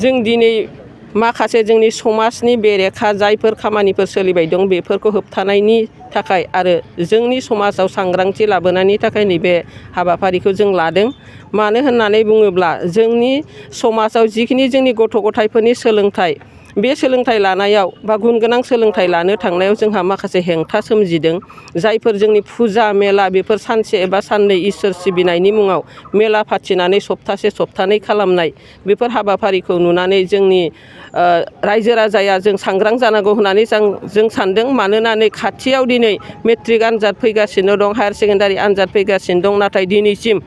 जों दिनै माखासे जोंनि समाजनि बेरेखा जायफोर खामानिफोर सोलिबाय दं बेफोरखौ होबथानायनि थाखाय आरो जोंनि समाजाव सांग्रांथि लाबोनायनि थाखाय नैबे हाबाफारिखौ जों लादों। मानो होननानै बुङोब्ला जोंनि समाजाव जिखिनि जोंनि गथ' गथायफोरनि सोलोंथाइ बे सोलोंथाइ लानायाव बा गुन गोनां सोलोंथाइ लानो थांनायाव जोंहा माखासे हेंथा सोमजिदों। जायफोर जोंनि फुजा मेला बेफोर सानसे एबा साननै इसोर सिबिनायनि मुङाव मेला फाथिनानै सप्तानै खालामनाय बेफोर हाबाफारिखौ नुनानै जोंनि रायजो राजाया जों सांग्रां जानांगौ होननानै जों सानदों। मानोना नै खाथियाव दिनै मेट्रिक आनजाद फैगासिनो दं, हायार सेकेन्डारि आनजाद फैगासिनो दं। नाथाय दिनैसिम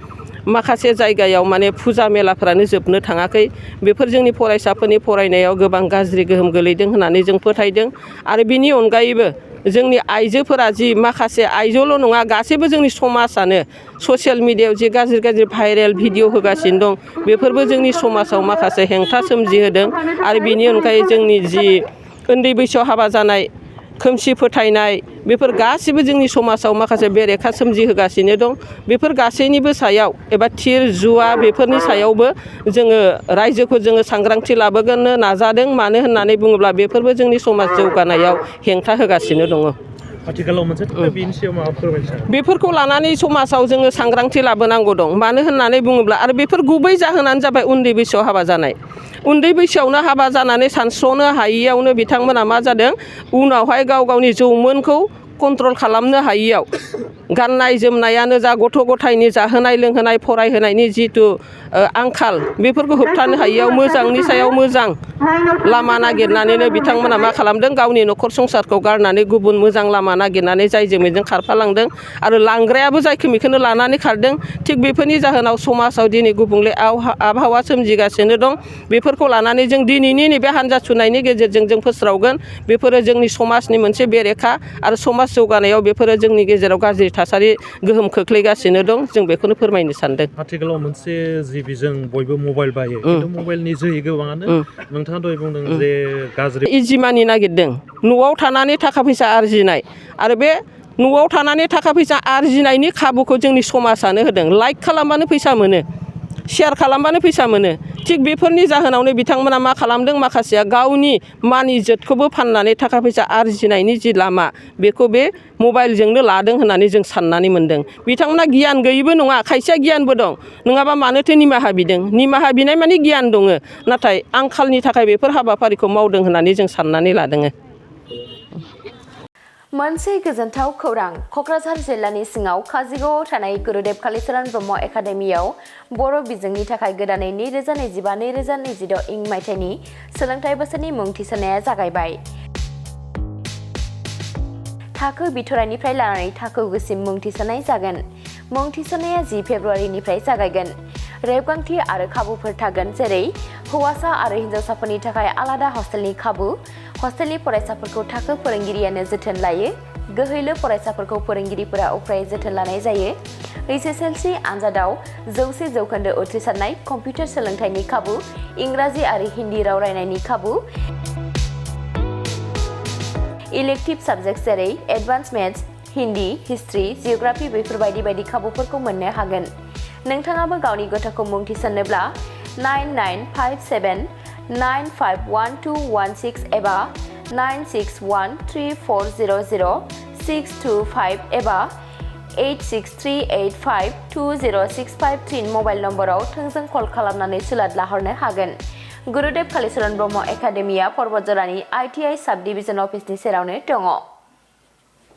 माखासे जायगायाव माने फुजा मेलाफ्रानो जोबनो थाङाखै। बेफोर जोंनि फरायसाफोरनि फरायनायाव गोबां गाज्रि गोहोम गोलैदों होननानै जों फोथायदों। आरो बिनि अनगायैबो जोंनि आइजोफोरा जि माखासे आइजोल' नङा गासैबो जोंनि समाजानो ससियेल मिडियायाव जि गाज्रि भाइरेल भिडिअ होगासिनो दं बेफोरबो जोंनि समाजाव माखासे हेंथा सोमजिहोदों। आरो बिनि अनगायै जोंनि जि उन्दै बैसोआव हाबा जानाय खोमसि फोथायनाय बेफोर गासिबो जोंनि समाजाव माखासे बेरेखा सोमजिहोगासिनो दं। बेफोर गासैनिबो सायाव एबा थिर जुवा बेफोरनि सायावबो जोङो रायजोखौ जोङो सांग्रांथि लाबोनो नाजादों। मानो होननानै बुङोब्ला बेफोरबो जोंनि समाज जौगानायाव हेंथा होगासिनो दङ। आथिखालाव मोनसे बेनि सायाव माबा फोरमायनो सानो? बेफोरखौ लानानै समाजाव जोङो सांग्रांथि लाबोनांगौ दं। मानो होननानै बुङोब्ला आरो बेफोर गुबै जाहोनानो जाबाय उन्दै बैसोआव हाबा जानाय। उन्दै बैसोआवनो हाबा जानानै सानस्र'नो हायियावनो बिथांमोना मा जादों उनावहाय गाव गावनि जौमोनखौ कन्ट्रल खालामनो हायियाव गाननाय जोमनायानो जा गथ' गथायनि जाहोनाय लोंहोनाय फरायहोनायनि जिथु आंखाल बेफोरखौ होबथानो हायियाव मोजांनि सायाव मोजां लामा नागिरनानैनो बिथांमोना मा खालामदों गावनि न'खर संसारखौ गारनानै गुबुन मोजां लामा नागिरनानै जायजों बेजों खारफालांदों। आरो लांग्रायाबो जायखौ बेखौनो लानानै खारदों। थिग बेफोरनि जाहोनाव समाजाव दिनै गुबुंले आबहावा सोमजिगासिनो दं। बेफोरखौ लानानै जों दिनैनि नैबे हान्जा सुनायनि गेजेरजों जों फोस्रावगोन। बेफोरो जोंनि समाजनि मोनसे बेरेखा आरो समाज जौगानायाव बेफोरो जोंनि गेजेराव गाज्रि थासारि गोहोम खोख्लैगासिनो दं। जों बेखौनो फोरमायनो सानदों। आथिखालाव मोनसे जि बिजों बयबो मबाइल बायो खिन्थु मबाइलनि जोहै गोबाङानो नोंथाङा दहाय बुंदों जे गाज्रि इजि मानि नागिरदों न'आव थानानै थाखा फैसा आरजिनाय। आरो बे न'आव थानानै थाखा फैसा आरजिनायनि खाबुखौ जोंनि समाजानो होदों। लाइक खालामबानो फैसा मोनो, शेयार खालामबानो फैसा मोनो। थिग बेफोरनि जाहोनावनो बिथांमोना मा खालामदों माखासेया गावनि मान इज्जतखौबो फाननानै थाखा फैसा आरजिनायनि जि लामा बेखौ बे मबाइलजोंनो लादों होननानै जों साननानै मोनदों। बिथांमोना गियान गैयैबो नङा, खायसेया गियानबो दं। नङाबा मानोथो निमाहा बिदों? निमाहा बिनाय माने गियान दङ। नाथाय आंखालनि थाखाय बेफोर हाबाफारिखौ मावदों होननानै जों साननानै लादों। मोनसे गोजोनथाव खौरां। क'क्राझार जिल्लानि सिङाव काजिगावआव थानाय गुरुदेव कालिचरण ब्रह्म एकाडेमियाव बर' बिजोंनि थाखाय गोदानै 2025-2026 इं मायथाइनि सोलोंथाइ बोसोरनि मुं थिसननाया जागायबाय। थाखो बिथराइनिफ्राय लानानै थाखो गुसिम मुं थिसननाय जागोन। मुं थिसननाया 10 फेब्रुआरिनिफ्राय जागायगोन। रेबगान्थि आरो खाबुफोर थागोन जेरै हौवासा आरो हिन्जावसाफोरनि थाखाय आलादा हस्टेलनि खाबु, हस्टेलनि फरायसाफोरखौ थाखो फोरोंगिरियानो जोथोन लायो, गोहैलो फरायसाफोरखौ फोरोंगिरिफोरा उफ्रायै जोथोन लानाय जायो, HSLC आनजादाव 100% उथ्रिसारनाय, कम्पिउटार सोलोंथाइनि खाबु, इंराजि आरो हिन्दी राव रायनायनि खाबु, इलेक्टिभ साबजेक्ट जेरै advance maths, Hindi, history, geography बेफोरबायदि बायदि खाबुफोरखौ मोननो हागोन। नोंथाङाबो गावनि गथ'खौ मुं थिसननोब्ला 9957951216 एबा 9613400625 एबा 8638520653 मबाइल नम्बराव थोंजों कल खालामनानै सुलाद लाहरनो हागोन। गुरुदेव कालिचरण ब्रह्म एकाडेमिया पर्बतजरानि ITI साब डिभिजन अफिसनि सेरावनो दङ।